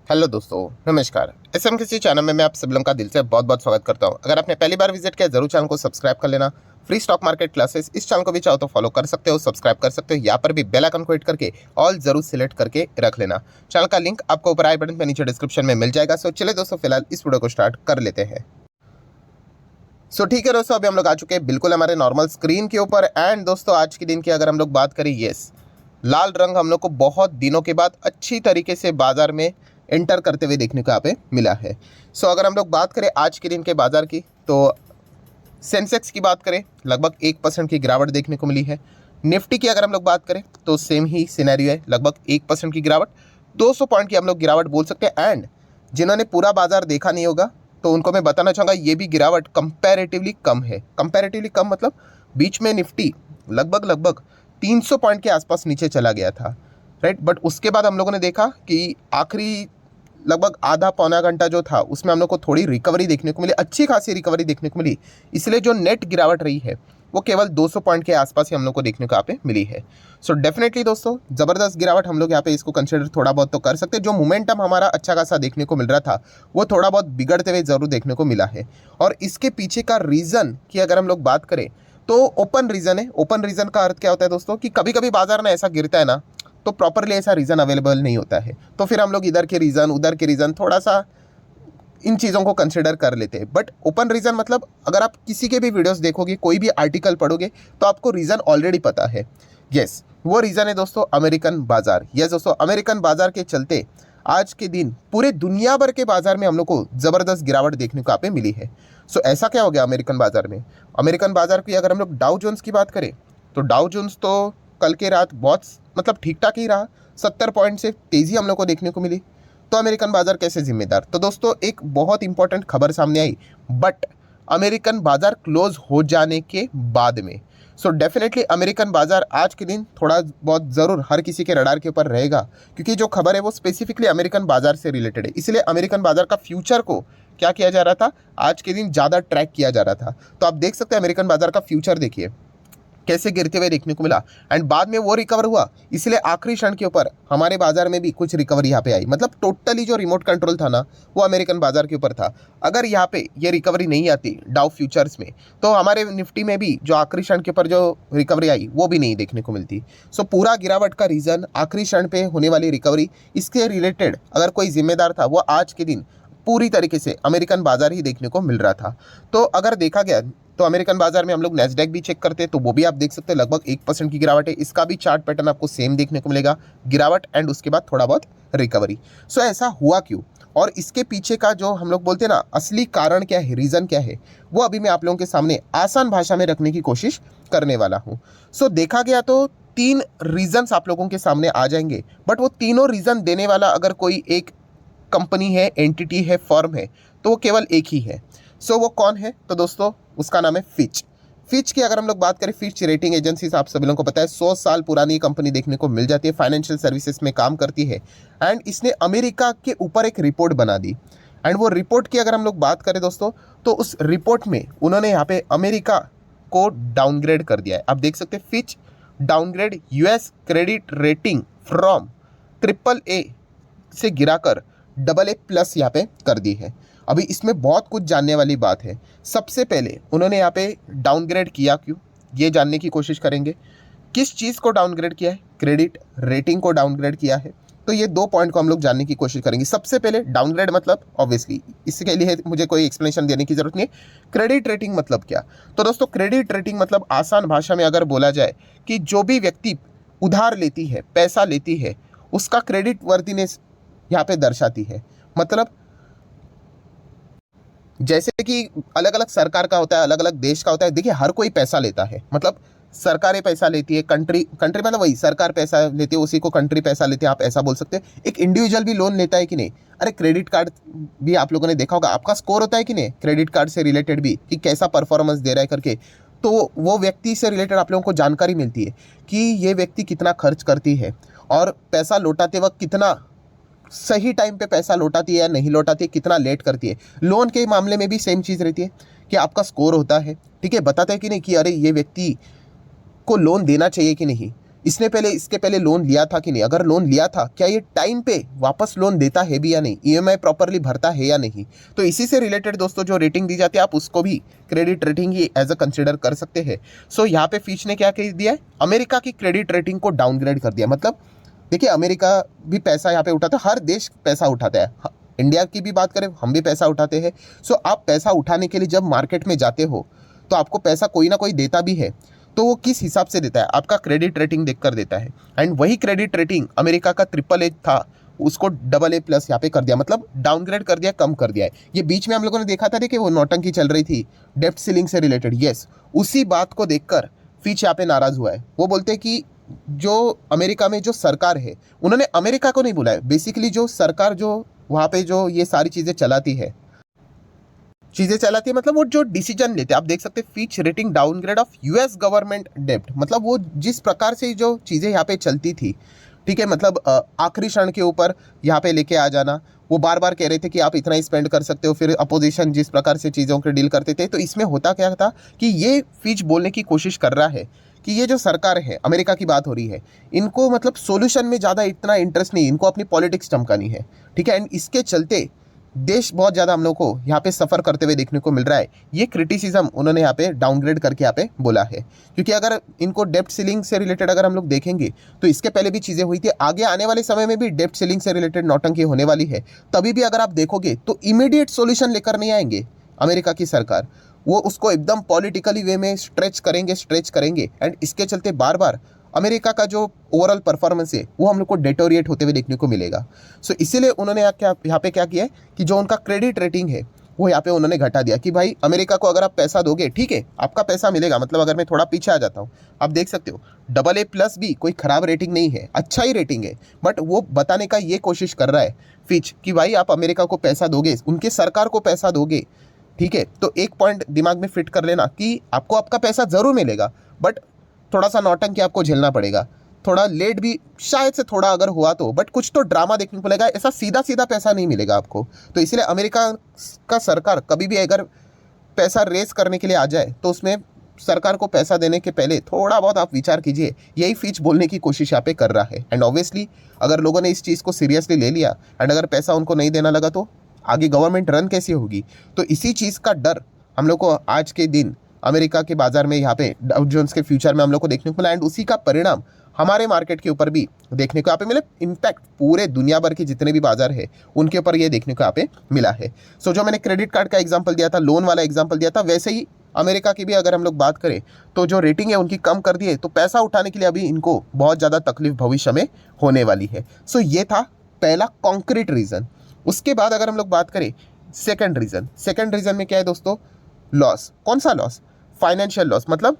Hello दोस्तों, नमस्कार। SMKC channel में मैं आप सभी लोगों का दिल से बहुत बहुत स्वागत करता हूं। अगर आपने पहली बार विजिट किया जरूर चैनल को सब्सक्राइब कर लेना। फ्री स्टॉक मार्केट क्लासेस इस चैनल को भी चाहो तो फॉलो कर सकते हो, सब्सक्राइब कर सकते हो। यहाँ पर भी बेल आइकन को हिट करके ऑल जरूर सिलेक्ट करके रख लेना। चैनल का लिंक आपको ऊपर आई बटन पे नीचे डिस्क्रिप्शन में मिल जाएगा। सो चले दोस्तों, फिलहाल इस वीडियो को स्टार्ट कर लेते हैं। ठीक है दोस्तों, अभी हम लोग आ चुके हैं बिल्कुल हमारे नॉर्मल स्क्रीन के ऊपर। एंड दोस्तों, आज के दिन की अगर हम लोग बात करें, यस, लाल रंग हम लोग को बहुत दिनों के बाद अच्छी तरीके से बाजार में एंटर करते हुए देखने को यहाँ पे मिला है। अगर हम लोग बात करें आज के दिन के बाजार की, तो सेंसेक्स की बात करें लगभग 1% की गिरावट देखने को मिली है। निफ्टी की अगर हम लोग बात करें तो सेम ही सिनेरियो है, लगभग 1% की गिरावट। 200 पॉइंट की हम लोग गिरावट बोल सकते हैं। एंड जिन्होंने पूरा बाजार देखा नहीं होगा तो उनको मैं बताना चाहूँगा, ये भी गिरावट कंपैरेटिवली कम है। कंपैरेटिवली कम मतलब बीच में निफ्टी लगभग 300 पॉइंट के आसपास नीचे चला गया था, राइट। बट उसके बाद हम लोगों ने देखा कि आखिरी लगभग आधा पौना घंटा जो था उसमें हम लोग को थोड़ी रिकवरी देखने को मिली, अच्छी खासी रिकवरी देखने को मिली। इसलिए जो नेट गिरावट रही है वो केवल 200 पॉइंट के आसपास ही हम लोग को देखने को यहाँ पे मिली है। डेफिनेटली दोस्तों, ज़बरदस्त गिरावट हम लोग यहाँ पे इसको कंसिडर थोड़ा बहुत तो कर सकते हैं। जो मोमेंटम हमारा अच्छा खासा देखने को मिल रहा था वो थोड़ा बहुत बिगड़ते हुए ज़रूर देखने को मिला है। और इसके पीछे का रीज़न की अगर हम लोग बात करें तो ओपन रीज़न है। ओपन रीज़न का अर्थ क्या होता है दोस्तों, कि कभी कभी बाजार में ऐसा गिरता है ना, तो प्रॉपरली ऐसा रीज़न अवेलेबल नहीं होता है, तो फिर हम लोग इधर के रीज़न उधर के रीज़न थोड़ा सा इन चीज़ों को कंसिडर कर लेते हैं। बट ओपन रीज़न मतलब अगर आप किसी के भी वीडियोस देखोगे, कोई भी आर्टिकल पढ़ोगे, तो आपको रीज़न ऑलरेडी पता है। यस, वो रीज़न है दोस्तों अमेरिकन बाजार। यस दोस्तों, अमेरिकन बाजार के चलते आज के दिन पूरे दुनिया भर के बाजार में हम लोग को ज़बरदस्त गिरावट देखने को यहाँ पे मिली है। ऐसा क्या हो गया अमेरिकन बाजार में? अमेरिकन बाजार की अगर हम लोग डाउ जोन्स की बात करें तो डाउ जोन्स तो कल के रात बहुत मतलब ठीक ठाक ही रहा। 70 पॉइंट से तेज़ी हम लोग को देखने को मिली। तो अमेरिकन बाजार कैसे जिम्मेदार? तो दोस्तों, एक बहुत इंपॉर्टेंट खबर सामने आई, बट अमेरिकन बाजार क्लोज हो जाने के बाद में। डेफिनेटली अमेरिकन बाजार आज के दिन थोड़ा बहुत ज़रूर हर किसी के रडार के ऊपर रहेगा, क्योंकि जो खबर है वो स्पेसिफिकली अमेरिकन बाजार से रिलेटेड है। इसलिए अमेरिकन बाजार का फ्यूचर को क्या किया जा रहा था, आज के दिन ज़्यादा ट्रैक किया जा रहा था। तो आप देख सकते हैं अमेरिकन बाजार का फ्यूचर देखिए कैसे गिरते हुए देखने को मिला। एंड बाद में वो रिकवर हुआ, इसलिए आखिरी क्षण के ऊपर हमारे बाजार में भी कुछ रिकवरी यहाँ पे आई। मतलब टोटली जो रिमोट कंट्रोल था ना, वो अमेरिकन बाजार के ऊपर था। अगर यहाँ पे ये रिकवरी नहीं आती डाउ फ्यूचर्स में, तो हमारे निफ्टी में भी जो आखिरी क्षण के ऊपर जो रिकवरी आई वो भी नहीं देखने को मिलती। पूरा गिरावट का रीज़न आखिरी क्षण पे होने वाली रिकवरी, इसके रिलेटेड अगर कोई जिम्मेदार था वो आज के दिन पूरी तरीके से अमेरिकन बाजार ही देखने को मिल रहा था। तो अगर देखा गया तो अमेरिकन बाजार में हम लोग नैस्डैक भी चेक करते हैं तो वो भी आप देख सकते हैं लगभग 1% की गिरावट है। इसका भी चार्ट पैटर्न आपको सेम देखने को मिलेगा, गिरावट एंड उसके बाद थोड़ा बहुत रिकवरी। ऐसा हुआ क्यों, और इसके पीछे का जो हम लोग बोलते हैं ना असली कारण क्या है, रीज़न क्या है, वो अभी मैं आप लोगों के सामने आसान भाषा में रखने की कोशिश करने वाला हूँ। देखा गया तो 3 रीजन्स आप लोगों के सामने आ जाएंगे, बट वो तीनों रीज़न देने वाला अगर कोई एक कंपनी है, एंटिटी है, फर्म है, तो वो केवल एक ही है। वो कौन है? तो दोस्तों उसका नाम है फिच। फिच की अगर हम लोग बात करें, फिच रेटिंग एजेंसी आप सभी लोगों को पता है 100 साल पुरानी कंपनी देखने को मिल जाती है, फाइनेंशियल सर्विसेज में काम करती है। एंड इसने अमेरिका के ऊपर एक रिपोर्ट बना दी। एंड वो रिपोर्ट की अगर हम लोग बात करें दोस्तों, तो उस रिपोर्ट में उन्होंने यहाँ पे अमेरिका को डाउनग्रेड कर दिया है। आप देख सकते हैं, Fitch downgrade US credit rating from AAA से गिराकर AA+ यहाँ पे कर दी है। अभी इसमें बहुत कुछ जानने वाली बात है। सबसे पहले उन्होंने यहाँ पे डाउनग्रेड किया क्यों, ये जानने की कोशिश करेंगे। किस चीज़ को डाउनग्रेड किया है? क्रेडिट रेटिंग को डाउनग्रेड किया है। तो ये 2 पॉइंट को हम लोग जानने की कोशिश करेंगे। सबसे पहले डाउनग्रेड मतलब ऑब्वियसली इसके लिए मुझे कोई एक्सप्लेनेशन देने की जरूरत नहीं है। क्रेडिट रेटिंग मतलब क्या? तो दोस्तों क्रेडिट रेटिंग मतलब आसान भाषा में अगर बोला जाए कि जो भी व्यक्ति उधार लेती है, पैसा लेती है, उसका क्रेडिट वर्दीनेस यहाँ पे दर्शाती है। मतलब जैसे कि अलग अलग सरकार का होता है, अलग अलग देश का होता है। देखिए हर कोई पैसा लेता है, मतलब सरकारें पैसा लेती है, कंट्री मतलब वही सरकार पैसा लेती है, उसी को कंट्री पैसा लेती है, आप ऐसा बोल सकते हैं। एक इंडिविजुअल भी लोन लेता है कि नहीं? अरे क्रेडिट कार्ड भी आप लोगों ने देखा होगा, आपका स्कोर होता है कि नहीं क्रेडिट कार्ड से रिलेटेड भी, कि कैसा परफॉर्मेंस दे रहा है करके। तो वो व्यक्ति से रिलेटेड आप लोगों को जानकारी मिलती है कि ये व्यक्ति कितना खर्च करती है और पैसा लौटाते वक्त कितना सही टाइम पे पैसा लौटाती है या नहीं लौटाती है, कितना लेट करती है। लोन के मामले में भी सेम चीज़ रहती है कि आपका स्कोर होता है, ठीक है, बताता है कि नहीं कि अरे ये व्यक्ति को लोन देना चाहिए कि नहीं। इसने पहले इसके पहले लोन लिया था कि नहीं, अगर लोन लिया था क्या ये टाइम पे वापस लोन देता है भी या नहीं, ईएमआई प्रॉपरली भरता है या नहीं। तो इसी से रिलेटेड दोस्तों जो रेटिंग दी जाती है आप उसको भी क्रेडिट रेटिंग ही एज अ कंसिडर कर सकते हैं। सो यहाँ पे फिच ने क्या कह दिया है, अमेरिका की क्रेडिट रेटिंग को डाउनग्रेड कर दिया। मतलब देखिए अमेरिका भी पैसा यहाँ पे उठाता है, हर देश पैसा उठाता है, इंडिया की भी बात करें हम भी पैसा उठाते हैं। सो आप पैसा उठाने के लिए जब मार्केट में जाते हो तो आपको पैसा कोई ना कोई देता भी है, तो वो किस हिसाब से देता है, आपका क्रेडिट रेटिंग देखकर देता है। एंड वही क्रेडिट रेटिंग अमेरिका का AAA था उसको AA+ यहाँ पे कर दिया, मतलब डाउनग्रेड कर दिया, कम कर दिया है। ये बीच में हम लोगों ने देखा था कि वो नौटंकी चल रही थी डेप्ट सीलिंग से रिलेटेड, यस उसी बात को देखकर फिच यहाँ पे नाराज हुआ है। वो बोलते हैं कि जो अमेरिका में जो सरकार है, उन्होंने अमेरिका को नहीं बोला है, बेसिकली जो सरकार जो वहाँ पे जो ये सारी चीज़ें चलाती है मतलब वो जो डिसीजन लेते हैं, आप देख सकते हैं Fitch rating downgrade of US government डेब्ट, मतलब वो जिस प्रकार से जो चीज़ें यहाँ पे चलती थी, ठीक है, मतलब आखिरी क्षण के ऊपर यहाँ पे लेके आ जाना, वो बार बार कह रहे थे कि आप इतना ही स्पेंड कर सकते हो, फिर अपोजिशन जिस प्रकार से चीज़ों के डील करते थे। तो इसमें होता क्या था कि ये फिच बोलने की कोशिश कर रहा है कि ये जो सरकार है, अमेरिका की बात हो रही है, इनको मतलब सॉल्यूशन में ज़्यादा इतना इंटरेस्ट नहीं, इनको अपनी पॉलिटिक्स चमकानी है, ठीक है। एंड इसके चलते देश बहुत ज़्यादा हम लोग को यहाँ पे सफ़र करते हुए देखने को मिल रहा है। ये क्रिटिसिज्म उन्होंने यहाँ पे डाउनग्रेड करके यहाँ पे बोला है, क्योंकि अगर इनको डेप्ट सीलिंग से रिलेटेड अगर हम लोग देखेंगे तो इसके पहले भी चीज़ें हुई थी, आगे आने वाले समय में भी डेप्ट सीलिंग से रिलेटेड नौटंकी होने वाली है। तभी भी अगर आप देखोगे तो इमीडिएट सॉल्यूशन लेकर नहीं आएंगे अमेरिका की सरकार, वो उसको एकदम पॉलिटिकली वे में स्ट्रेच करेंगे एंड इसके चलते बार बार अमेरिका का जो ओवरऑल परफॉर्मेंस है वो हम लोग को डेटोरिएट होते हुए देखने को मिलेगा। सो इसीलिए उन्होंने यहाँ पे क्या किया है कि जो उनका क्रेडिट रेटिंग है वो यहाँ पे उन्होंने घटा दिया कि भाई अमेरिका को अगर आप पैसा दोगे ठीक है आपका पैसा मिलेगा। मतलब अगर मैं थोड़ा पीछे आ जाता हूँ, आप देख सकते हो AA+ भी कोई ख़राब रेटिंग नहीं है, अच्छा ही रेटिंग है, बट वो बताने का ये कोशिश कर रहा है फिच कि भाई आप अमेरिका को पैसा दोगे, उनके सरकार को पैसा दोगे, ठीक है। तो एक पॉइंट दिमाग में फिट कर लेना कि आपको आपका पैसा ज़रूर मिलेगा, बट थोड़ा सा नौटंकी आपको झेलना पड़ेगा, थोड़ा लेट भी शायद से थोड़ा अगर हुआ तो, बट कुछ तो ड्रामा देखने को मिलेगा, ऐसा सीधा सीधा पैसा नहीं मिलेगा आपको। तो इसलिए अमेरिका का सरकार कभी भी अगर पैसा रेस करने के लिए आ जाए तो उसमें सरकार को पैसा देने के पहले थोड़ा बहुत आप विचार कीजिए। यही फिच बोलने की कोशिश यहाँ पे कर रहा है। एंड ऑब्वियसली अगर लोगों ने इस चीज़ को सीरियसली ले लिया एंड अगर पैसा उनको नहीं देना लगा तो आगे गवर्नमेंट रन कैसी होगी। तो इसी चीज़ का डर हम लोग को आज के दिन अमेरिका के बाजार में यहाँ पे डाउ जोन्स के फ्यूचर में हम लोग को देखने को मिला एंड उसी का परिणाम हमारे मार्केट के ऊपर भी देखने को यहाँ पे मिले। इनफैक्ट पूरे दुनिया भर के जितने भी बाजार है उनके ऊपर ये देखने को यहाँ पे मिला है। सो जो मैंने क्रेडिट कार्ड का एग्जांपल दिया था, लोन वाला एग्जांपल दिया था, वैसे ही अमेरिका की भी अगर हम लोग बात करें तो जो रेटिंग है उनकी कम कर दी है, तो पैसा उठाने के लिए अभी इनको बहुत ज़्यादा तकलीफ भविष्य में होने वाली है। सो ये था पहला कॉन्क्रीट रीज़न। उसके बाद अगर हम लोग बात करें सेकेंड रीज़न में क्या है दोस्तों, लॉस। कौन सा लॉस? Financial loss. मतलब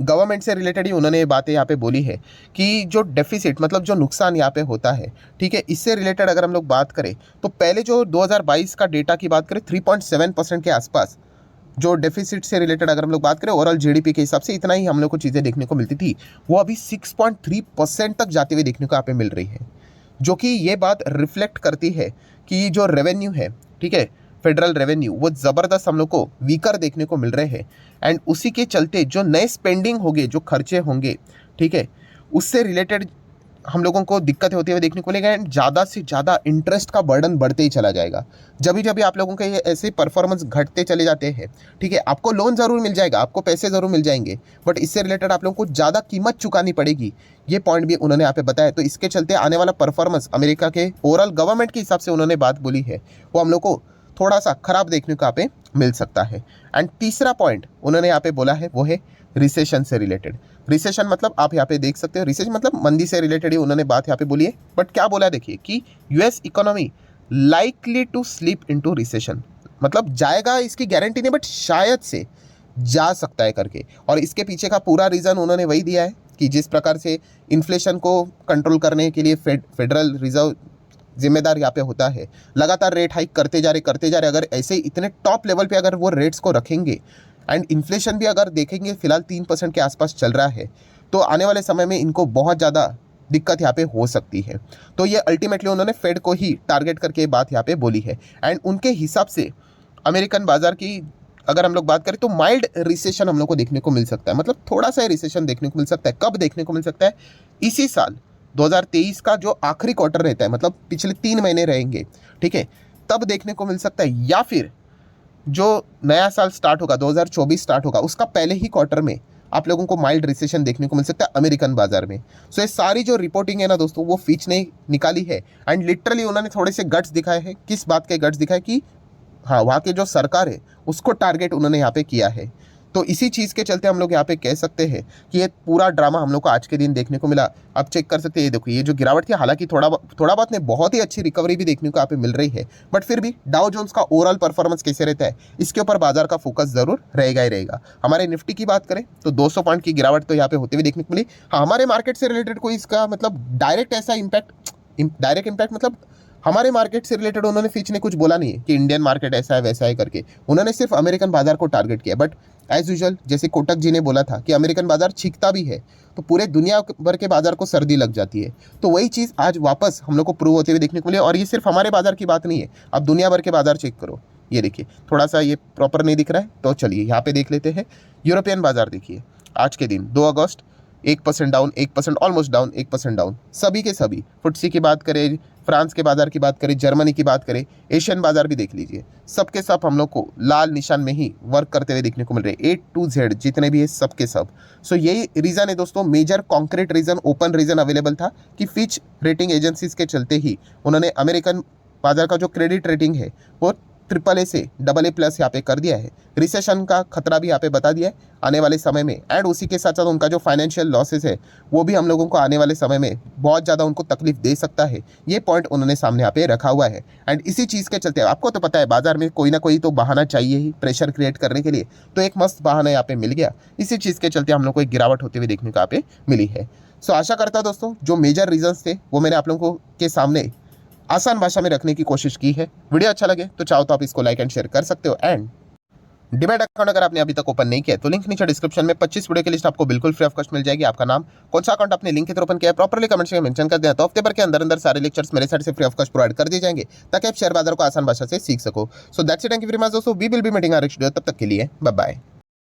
गवर्नमेंट से रिलेटेड ही उन्होंने ये बातें यहाँ पे बोली है कि जो डेफिसिट मतलब जो नुकसान यहाँ पे होता है, ठीक है, इससे रिलेटेड अगर हम लोग बात करें तो पहले जो 2022 का डेटा की बात करें 3.7% के आसपास जो डेफिसिट से रिलेटेड अगर हम लोग बात करें ओवरऑल जीडीपी के हिसाब से इतना ही हम लोग को चीज़ें देखने को मिलती थी, वो अभी 6.3% तक जाते हुए देखने को यहाँ पे मिल रही है, जो कि ये बात रिफ्लेक्ट करती है कि जो रेवेन्यू है, ठीक है, फेडरल रेवेन्यू वो ज़बरदस्त हम लोग को वीकर देखने को मिल रहे हैं। एंड उसी के चलते जो नए स्पेंडिंग होंगे, जो खर्चे होंगे, ठीक है, उससे रिलेटेड हम लोगों को दिक्कतें होती हुई देखने को मिलेगा एंड ज़्यादा से ज़्यादा इंटरेस्ट का बर्डन बढ़ते ही चला जाएगा। जब भी आप लोगों के ऐसे परफॉर्मेंस घटते चले जाते हैं, ठीक है, आपको लोन ज़रूर मिल जाएगा, आपको पैसे ज़रूर मिल जाएंगे, बट इससे रिलेटेड आप लोगों को ज़्यादा कीमत चुकानी पड़ेगी। ये पॉइंट भी उन्होंने यहाँ पे बताया। तो इसके चलते आने वाला परफॉर्मेंस अमेरिका के ओवरऑल गवर्नमेंट के हिसाब से उन्होंने बात बोली है वो हम लोग को थोड़ा सा खराब देखने को यहाँ पे मिल सकता है। एंड तीसरा पॉइंट उन्होंने यहाँ पे बोला है वो है रिसेशन से रिलेटेड। रिसेशन मतलब आप यहाँ पे देख सकते हो, रिसेशन मतलब मंदी से रिलेटेड ही उन्होंने बात यहाँ पे बोली है। बट क्या बोला देखिए कि US economy likely to slip into recession, मतलब जाएगा इसकी गारंटी नहीं बट शायद से जा सकता है करके। और इसके पीछे का पूरा रीज़न उन्होंने वही दिया है कि जिस प्रकार से इन्फ्लेशन को कंट्रोल करने के लिए फेडरल रिजर्व जिम्मेदार यहाँ पे होता है, लगातार रेट हाइक करते जा रहे। अगर ऐसे ही इतने टॉप लेवल पे अगर वो रेट्स को रखेंगे एंड इन्फ्लेशन भी अगर देखेंगे फिलहाल 3% के आसपास चल रहा है, तो आने वाले समय में इनको बहुत ज़्यादा दिक्कत यहाँ पे हो सकती है। तो ये अल्टीमेटली उन्होंने फेड को ही टारगेट करके बात यहाँ पे बोली है। एंड उनके हिसाब से अमेरिकन बाज़ार की अगर हम लोग बात करें तो माइल्ड रिसेशन हम लोग को देखने को मिल सकता है, मतलब थोड़ा सा रिसेशन देखने को मिल सकता है। कब देखने को मिल सकता है? इसी साल 2023 का जो आखिरी क्वार्टर रहता है, मतलब पिछले 3 महीने रहेंगे, ठीक है, तब देखने को मिल सकता है, या फिर जो नया साल स्टार्ट होगा 2024 स्टार्ट होगा उसका पहले ही क्वार्टर में आप लोगों को माइल्ड रिसेशन देखने को मिल सकता है अमेरिकन बाजार में। सो ये सारी जो रिपोर्टिंग है ना दोस्तों, वो फिच ने निकाली है एंड लिटरली उन्होंने थोड़े से गट्स दिखाए हैं। किस बात के गट्स दिखाए? कि हाँ, वहाँ की जो सरकार है उसको टारगेट उन्होंने यहाँ पे किया है। तो इसी चीज़ के चलते हम लोग यहाँ पे कह सकते हैं कि ये पूरा ड्रामा हम लोग को आज के दिन देखने को मिला। आप चेक कर सकते हैं, ये देखो ये जो गिरावट थी, हालांकि थोड़ा बहुत नहीं, बहुत ही अच्छी रिकवरी भी देखने को यहाँ पे मिल रही है, बट फिर भी डाउ जोन्स का ओवरऑल परफॉर्मेंस कैसे रहता है इसके ऊपर बाजार का फोकस जरूर रहेगा ही रहेगा। हमारे निफ्टी की बात करें तो 200 पॉइंट की गिरावट तो यहाँ पे होते हुए देखने को मिली। हाँ, हमारे मार्केट से रिलेटेड कोई इसका मतलब डायरेक्ट इम्पैक्ट मतलब हमारे मार्केट से रिलेटेड उन्होंने फिच ने कुछ बोला नहीं है कि इंडियन मार्केट ऐसा है वैसा है करके। उन्होंने सिर्फ अमेरिकन बाजार को टारगेट किया। बट एज यूजुअल जैसे कोटक जी ने बोला था कि अमेरिकन बाजार छिकता भी है तो पूरे दुनिया भर के बाजार को सर्दी लग जाती है, तो वही चीज़ आज वापस हम लोग को प्रूव होते हुए देखने को मिले। और ये सिर्फ हमारे बाजार की बात नहीं है, अब दुनिया भर के बाजार चेक करो। ये देखिए, थोड़ा सा ये प्रॉपर नहीं दिख रहा है तो चलिए यहाँ पे देख लेते हैं। यूरोपियन बाजार देखिए, आज के दिन 2 अगस्त 1% डाउन, 1% ऑलमोस्ट डाउन, 1% डाउन, सभी के सभी। फुट्सी की बात करें, फ्रांस के बाजार की बात करें, जर्मनी की बात करें, एशियन बाजार भी देख लीजिए, सब के सब हम लोग को लाल निशान में ही वर्क करते हुए देखने को मिल रहे हैं। A to Z जितने भी है सब के सब। सो यही रीज़न है दोस्तों, major concrete reason, open reason available था कि फिच रेटिंग एजेंसीज के चलते ही उन्होंने अमेरिकन बाजार का जो क्रेडिट रेटिंग है वो AAA से AA+ यहाँ पे कर दिया है। रिसेशन का खतरा भी यहाँ पे बता दिया है आने वाले समय में, एंड उसी के साथ साथ उनका जो फाइनेंशियल लॉसेस है वो भी हम लोगों को आने वाले समय में बहुत ज़्यादा उनको तकलीफ दे सकता है। ये पॉइंट उन्होंने सामने यहाँ पे रखा हुआ है। एंड इसी चीज़ के चलते आपको तो पता है बाजार में कोई ना कोई तो बहाना चाहिए ही प्रेशर क्रिएट करने के लिए, तो एक मस्त बहाना यहाँ पे मिल गया। इसी चीज़ के चलते हम लोग को एक गिरावट होते हुए देखने को यहाँ पे मिली है। सो आशा करता दोस्तों जो मेजर रीजंस थे वो मैंने आप लोगों के सामने आसान भाषा में रखने की कोशिश की है। वीडियो अच्छा लगे तो चाहो तो आप इसको लाइक एंड शेयर कर सकते हो। एंड डिमैट अकाउंट अगर आपने अभी तक ओपन नहीं किया तो लिंक नीचे डिस्क्रिप्शन में 25 वीडियो की लिस्ट आपको बिल्कुल फ्री ऑफ कॉस्ट मिल जाएगी। आपका नाम, कौन सा अकाउंट आपने लिंक के थ्रू ओपन किया है, प्रॉपर्ली कमेंट्स में मेंशन कर दिया तो हफ्ते भर के अंदर सारे लेक्चर्स मेरे साइड से फ्री ऑफ कॉस्ट प्रोवाइड कर दिए जाएंगे ताकि आप शेयर बाजार को आसान भाषा से सीख सको। So that's it, thank you very much दोस्तों, we will be meeting our next video, तब तक के लिए बाय बाय।